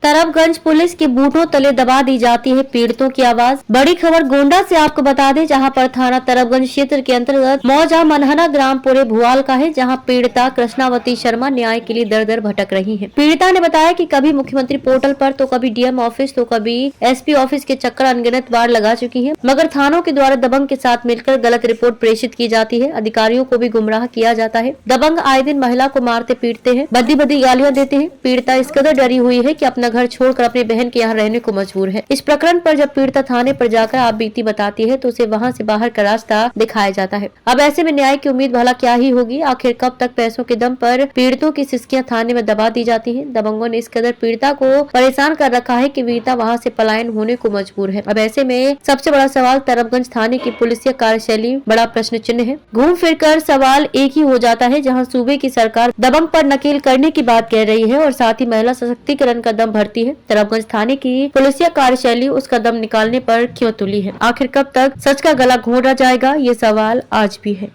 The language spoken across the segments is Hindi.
तरबगंज पुलिस के बूटों तले दबा दी जाती है पीड़ितों की आवाज। बड़ी खबर गोंडा से आपको बता दें, जहां पर थाना तरबगंज क्षेत्र के अंतर्गत मौजा मनहना ग्राम पूरे भुआल का है, जहां पीड़िता कृष्णावती शर्मा न्याय के लिए दर दर भटक रही है। पीड़िता ने बताया कि कभी मुख्यमंत्री पोर्टल पर तो कभी डीएम ऑफिस तो कभी एसपी ऑफिस के चक्कर अनगिनत बार लगा चुकी है, मगर थानों के द्वारा दबंग के साथ मिलकर गलत रिपोर्ट प्रेषित की जाती है। अधिकारियों को भी गुमराह किया जाता है। दबंग आए दिन महिला को मारते पीटते हैं, बद्दी बद्दी गालियां देते हैं। पीड़िता इस कदर डरी हुई है कि अपना घर छोड़कर अपनी बहन के यहाँ रहने को मजबूर है। इस प्रकरण पर जब पीड़िता थाने पर जाकर आप बीती बताती है तो उसे वहाँ से बाहर का रास्ता दिखाया जाता है। अब ऐसे में न्याय की उम्मीद भला क्या ही होगी। आखिर कब तक पैसों के दम पर पीड़ितों की सिस्कियां थाने में दबा दी जाती हैं। दबंगों ने इस कदर पीड़िता को परेशान कर रखा है कि पीड़िता वहाँ से पलायन होने को मजबूर है। अब ऐसे में सबसे बड़ा सवाल तरबगंज थाने की पुलिसिया कार्यशैली बड़ा प्रश्न चिन्ह है। घूम फिर कर सवाल एक ही हो जाता है, जहाँ सूबे की सरकार दबंग पर नकेल करने की बात कह रही है और साथ ही महिला सशक्तिकरण का दम भरती है, तरबगंज थाने की पुलिसिया कार्यशैली उसका दम निकालने पर क्यों तुली है। आखिर कब तक सच का गला घोंटा जाएगा, ये सवाल आज भी है।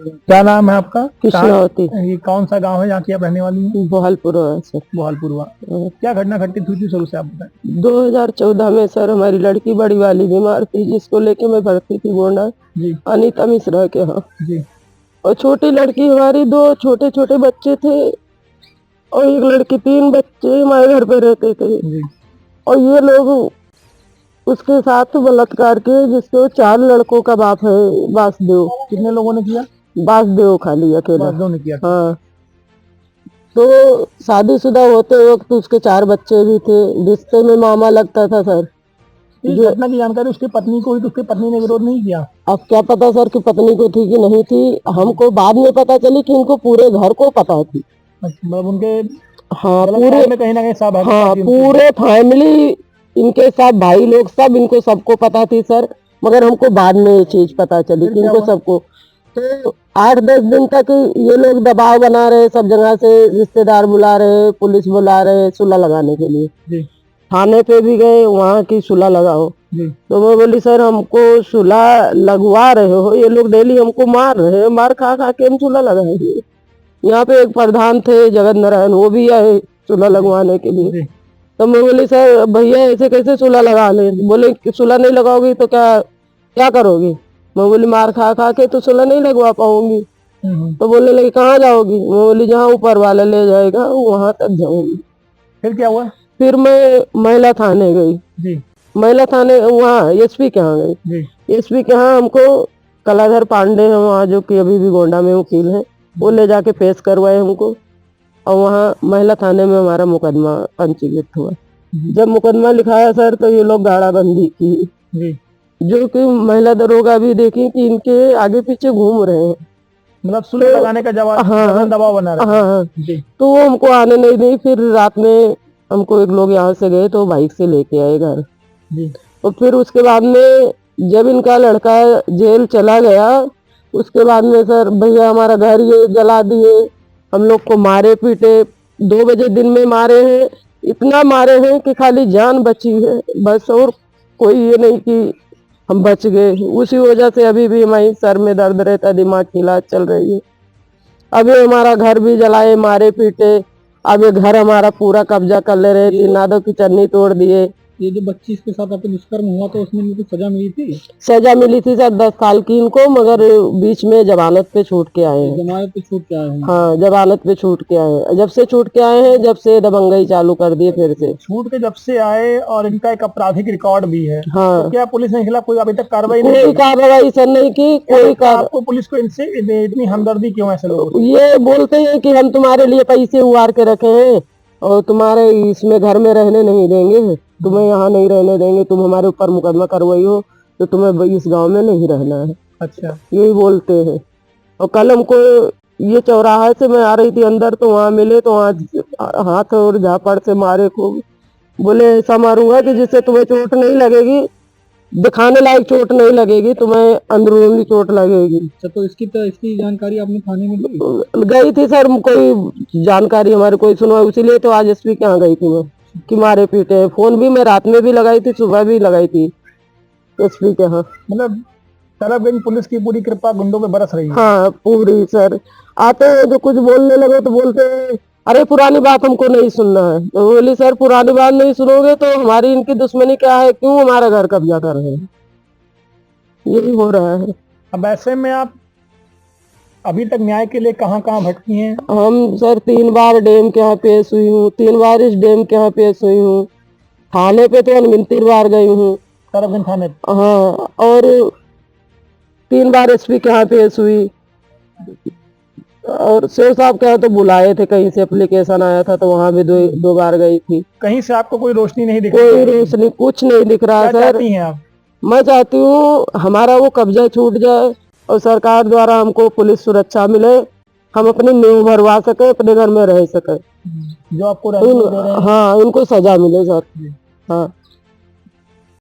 क्या नाम है आपका? कृष्णावती। ये कौन सा गांव है जहाँ की आप रहने वाली हैं? बोहलपुर सर। बोहलपुर हुआ। क्या घटना घटित हुई थी शुरू से आप बताएं। 2014 में सर हमारी लड़की बड़ी वाली बीमार थी, जिसको लेके मैं भर्ती थी गोंडा जी अनीता मिश्रा के यहाँ। जी। और छोटी लड़की हमारी, 2 छोटे छोटे बच्चे थे और एक लड़की, 3 बच्चे हमारे घर पे रहते थे जी। और ये लोग उसके साथ बलात्कार के, जिसको 4 लड़कों का बाप है वासुदेव। कितने लोगों ने किया? वासुदेव खाली अकेला। वासुदेव ने किया। हाँ, तो शादीशुदा होते वक्त उसके 4 बच्चे भी थे। रिश्ते में मामा लगता था सर। इस घटना की जानकारी उसकी पत्नी को हुई तो उसकी पत्नी ने विरोध नहीं किया? अब क्या पता सर कि पत्नी को थी कि नहीं थी। हमको बाद में पता चली कि इनको पूरे घर को पता थी। मतलब उनके हाँ पूरे में कहीं ना कहीं सब, हाँ पूरे फैमिली, इनके साथ भाई लोग सब, इनको सबको पता थी सर। मगर हमको बाद में ये चीज पता चली कि इनको सबको। तो 8-10 दिन तक ये लोग दबाव बना रहे, सब जगह से रिश्तेदार बुला रहे, पुलिस बुला रहे सुलह लगाने के लिए। जी। थाने पे भी गए, वहाँ की सुलह लगाओ। जी। तो मैं बोली सर हमको सुलह लगवा रहे हो, ये लोग डेली हमको मार रहे हैं, मार खा खा के हम सुलह लगाएंगे। यहाँ पे एक प्रधान थे जगत नारायण, वो भी आए सुलह लगवाने के लिए। तो मैं बोली सर भैया ऐसे कैसे सुलह लगा ले। बोले सुलह नहीं लगाओगी तो क्या क्या करोगी। मैं बोली मार खा खा के तो सुलह नहीं लगवा पाऊंगी। तो बोलने लगी कहाँ जाओगी। मैं बोली जहाँ ऊपर वाला ले जाएगा वहां तक जाऊंगी। फिर क्या हुआ? फिर मैं महिला थाने गई। जी। महिला थाने वहाँ एसपी के यहाँ गई। एसपी के यहाँ हमको कलाधर पांडे है वहाँ, जो कि अभी भी गोंडा में वकील है, वो ले जाके पेश करवाए हमको। और वहाँ महिला थाने में हमारा मुकदमा पंजीकृत हुआ। जब मुकदमा लिखाया सर तो ये लोग गाड़ाबंदी की, जो कि महिला दरोगा भी देखी कि इनके आगे पीछे घूम रहे हैं। मतलब सुलह लगाने का जवाब, हाँ दबाव बना रहे। हाँ जी। तो वो हमको आने नहीं दी। फिर रात में हमको एक लोग यहाँ से गए तो बाइक से लेके आए घर। जी। और फिर उसके बाद में जब इनका लड़का जेल चला गया, उसके बाद में सर भैया हमारा घर ये जला दिए, हम लोग को मारे पीटे। 2 बजे दिन में मारे हैं, इतना मारे हैं कि खाली जान बची है बस, और कोई ये नहीं कि हम बच गए। उसी वजह से अभी भी हमारी सर में दर्द रहता, दिमाग की इलाज चल रही है। अभी हमारा घर भी जलाए, मारे पीटे। अब ये घर हमारा पूरा कब्जा कर ले रहे, 3 नादों की चन्नी तोड़ दिए। ये जो बच्ची इसके साथ आपको दुष्कर्म हुआ तो उसमें इनको सजा मिली थी? सजा मिली थी सर 10 साल की इनको, मगर बीच में जमानत पे छूट के आए हैं। जमानत पे छूट के आए हैं? हाँ जमानत पे छूट के आए हैं। जब से छूट के आए हैं, जब से दबंगई चालू कर दिए फिर से। छूट के जब से आए, और इनका एक आपराधिक रिकॉर्ड भी है। हाँ। तो क्या पुलिस ने खिलाफ कोई अभी तक कार्रवाई नहीं? कोई कार्रवाई सर नहीं की, कोई आपको पुलिस को इनसे इतनी हमदर्दी क्यों ऐसे लोग? ये बोलते हैं कि हम तुम्हारे लिए पैसे उबार के रखे हैं और तुम्हारे इसमें घर में रहने नहीं देंगे, तुम्हें यहाँ नहीं रहने देंगे, तुम हमारे ऊपर मुकदमा करवाई हो तो तुम्हें इस गांव में नहीं रहना है। अच्छा। यही बोलते हैं। और कल हमको ये चौराहा से मैं आ रही थी अंदर, तो वहाँ मिले तो वहाँ हाथ और झापड़ से मारे खूब। बोले ऐसा मारूंगा कि जिससे तुम्हें चोट नहीं लगेगी, दिखाने लायक चोट नहीं लगेगी, तुम्हें अंदरूनी चोट लगेगी। अच्छा, तो इसकी जानकारी आपने थाने में दी? गई थी सर, कोई जानकारी हमारी कोई सुनवाई, इसीलिए तो आज एसपी के यहाँ गई थी मैं कि मारे पीटे। फोन भी मैं रात में भी लगाई थी, सुबह भी लगाई थी एसपी के यहाँ। मतलब तरबगंज पुलिस की पूरी कृपा गुंडों पे बरस रही है? हाँ पूरी सर। आते हैं जो कुछ बोलने लगे तो बोलते हैं अरे पुरानी बात हमको नहीं सुनना है। तो बोली सर पुरानी बात नहीं सुनोगे तो हमारी इनकी दुश्मनी क्या है, क्यों हमारा घर कब्जा कर रहे हैं, यही हो रहा है। अब ऐसे में आप अभी तक न्याय के लिए कहाँ कहाँ भटकी हैं? हम सर 3 बार डैम के यहाँ पेश हुई हूँ, 3 बार इस डैम के यहाँ पेश हुई हूँ, थाने पे तो अनगिनती बार गई हूँ। तरफगंज थाने? हाँ, और 3 बार एसपी के यहाँ पेश हुई, और शेर साहब के यहाँ तो बुलाए थे, कहीं से एप्लीकेशन आया था तो वहाँ भी 2 बार गई थी। कहीं से आपको कोई रोशनी नहीं दिख कोई रही? रोशनी कुछ नहीं दिख रहा क्या सर। चाहती हैं आप? मैं चाहती हूँ हमारा वो कब्जा छूट जाए और सरकार द्वारा हमको पुलिस सुरक्षा मिले, हम अपनी नींव भरवा सके, अपने घर में रह सके। जो आपको रहने नहीं दे रहे हैं? हाँ, उनको सजा मिले सर। हाँ।